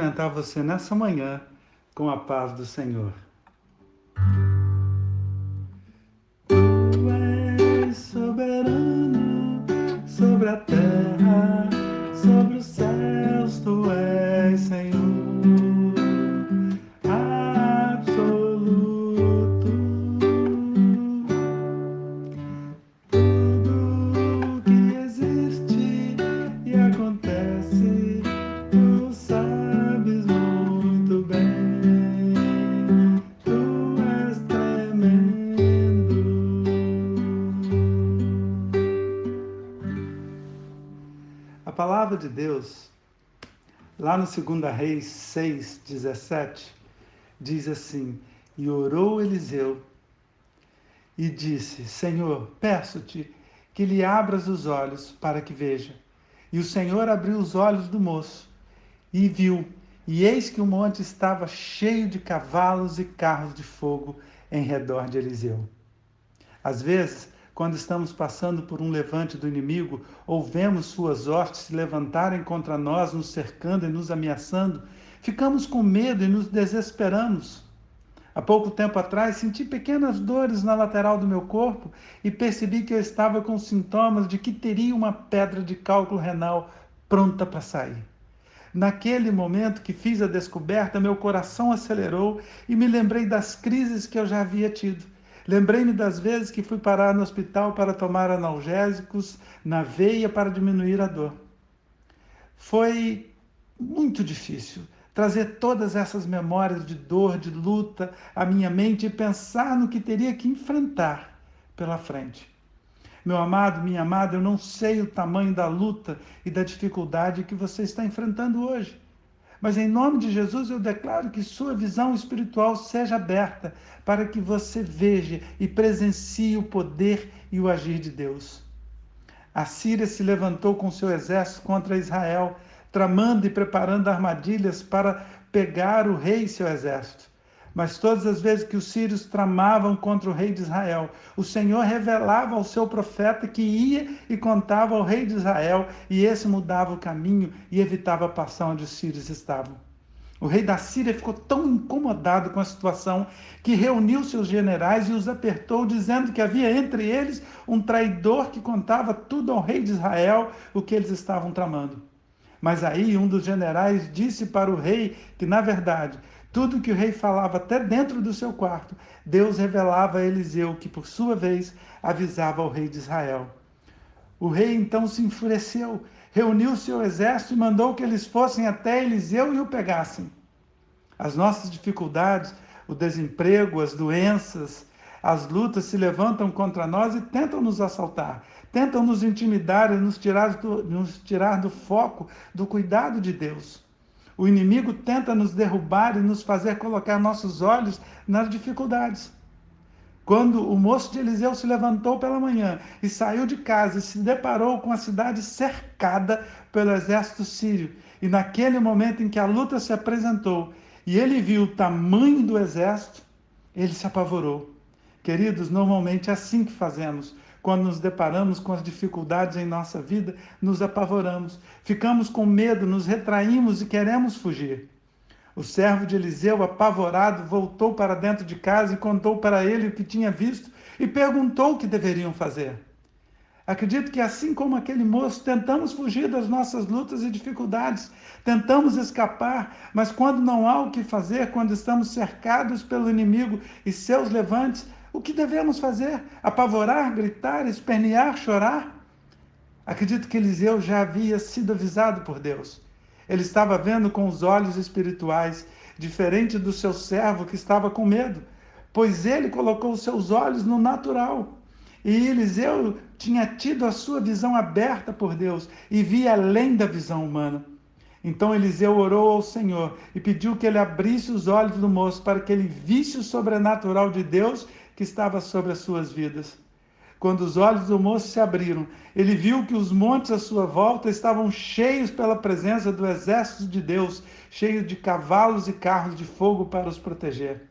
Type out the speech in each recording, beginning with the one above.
cumprimentar você nessa manhã com a paz do Senhor. Tu és soberano sobre a terra, sobre os céus, tu és Senhor absoluto. Tudo que existe e acontece, tu sabes muito bem. Tu és tremendo. A palavra de Deus, lá no 2 Reis 6:17, diz assim: E orou Eliseu e disse: Senhor, peço-te que lhe abras os olhos para que veja. E o Senhor abriu os olhos do moço e viu, e eis que o monte estava cheio de cavalos e carros de fogo em redor de Eliseu. Às vezes, quando estamos passando por um levante do inimigo, ou vemos suas hostes se levantarem contra nós, nos cercando e nos ameaçando, ficamos com medo e nos desesperamos. Há pouco tempo atrás, senti pequenas dores na lateral do meu corpo e percebi que eu estava com sintomas de que teria uma pedra de cálculo renal pronta para sair. Naquele momento que fiz a descoberta, meu coração acelerou e me lembrei das crises que eu já havia tido. Lembrei-me das vezes que fui parar no hospital para tomar analgésicos na veia para diminuir a dor. Foi muito difícil trazer todas essas memórias de dor, de luta à minha mente e pensar no que teria que enfrentar pela frente. Meu amado, minha amada, eu não sei o tamanho da luta e da dificuldade que você está enfrentando hoje. Mas em nome de Jesus eu declaro que sua visão espiritual seja aberta para que você veja e presencie o poder e o agir de Deus. A Síria se levantou com seu exército contra Israel, tramando e preparando armadilhas para pegar o rei e seu exército. Mas todas as vezes que os sírios tramavam contra o rei de Israel, o Senhor revelava ao seu profeta que ia e contava ao rei de Israel, e esse mudava o caminho e evitava passar onde os sírios estavam. O rei da Síria ficou tão incomodado com a situação que reuniu seus generais e os apertou, dizendo que havia entre eles um traidor que contava tudo ao rei de Israel o que eles estavam tramando. Mas aí um dos generais disse para o rei que, na verdade, tudo que o rei falava até dentro do seu quarto, Deus revelava a Eliseu, que por sua vez avisava ao rei de Israel. O rei então se enfureceu, reuniu seu exército e mandou que eles fossem até Eliseu e o pegassem. As nossas dificuldades, o desemprego, as doenças, as lutas se levantam contra nós e tentam nos assaltar, tentam nos intimidar e nos tirar do foco do cuidado de Deus. O inimigo tenta nos derrubar e nos fazer colocar nossos olhos nas dificuldades. Quando o moço de Eliseu se levantou pela manhã e saiu de casa e se deparou com a cidade cercada pelo exército sírio, e naquele momento em que a luta se apresentou e ele viu o tamanho do exército, ele se apavorou. Queridos, normalmente é assim que fazemos. Quando nos deparamos com as dificuldades em nossa vida, nos apavoramos, ficamos com medo, nos retraímos e queremos fugir. O servo de Eliseu, apavorado, voltou para dentro de casa e contou para ele o que tinha visto e perguntou o que deveriam fazer. Acredito que assim como aquele moço, tentamos fugir das nossas lutas e dificuldades, tentamos escapar, mas quando não há o que fazer, quando estamos cercados pelo inimigo e seus levantes, o que devemos fazer? Apavorar, gritar, espernear, chorar? Acredito que Eliseu já havia sido avisado por Deus. Ele estava vendo com os olhos espirituais, diferente do seu servo que estava com medo, pois ele colocou os seus olhos no natural. E Eliseu tinha tido a sua visão aberta por Deus e via além da visão humana. Então Eliseu orou ao Senhor e pediu que ele abrisse os olhos do moço para que ele visse o sobrenatural de Deus que estava sobre as suas vidas. Quando os olhos do moço se abriram, ele viu que os montes à sua volta estavam cheios pela presença do exército de Deus, cheios de cavalos e carros de fogo para os proteger.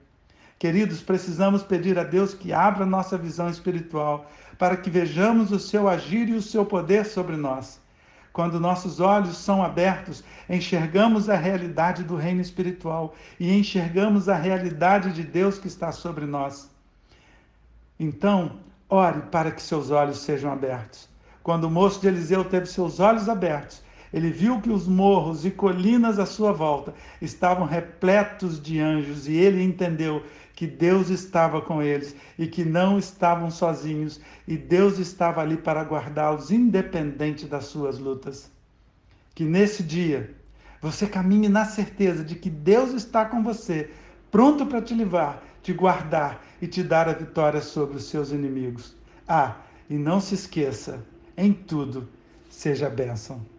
Queridos, precisamos pedir a Deus que abra nossa visão espiritual, para que vejamos o seu agir e o seu poder sobre nós. Quando nossos olhos são abertos, enxergamos a realidade do reino espiritual e enxergamos a realidade de Deus que está sobre nós. Então, ore para que seus olhos sejam abertos. Quando o moço de Eliseu teve seus olhos abertos, ele viu que os morros e colinas à sua volta estavam repletos de anjos e ele entendeu que Deus estava com eles e que não estavam sozinhos e Deus estava ali para guardá-los, independente das suas lutas. Que nesse dia você caminhe na certeza de que Deus está com você, pronto para te livrar, te guardar e te dar a vitória sobre os seus inimigos. Ah, e não se esqueça, em tudo, seja bênção.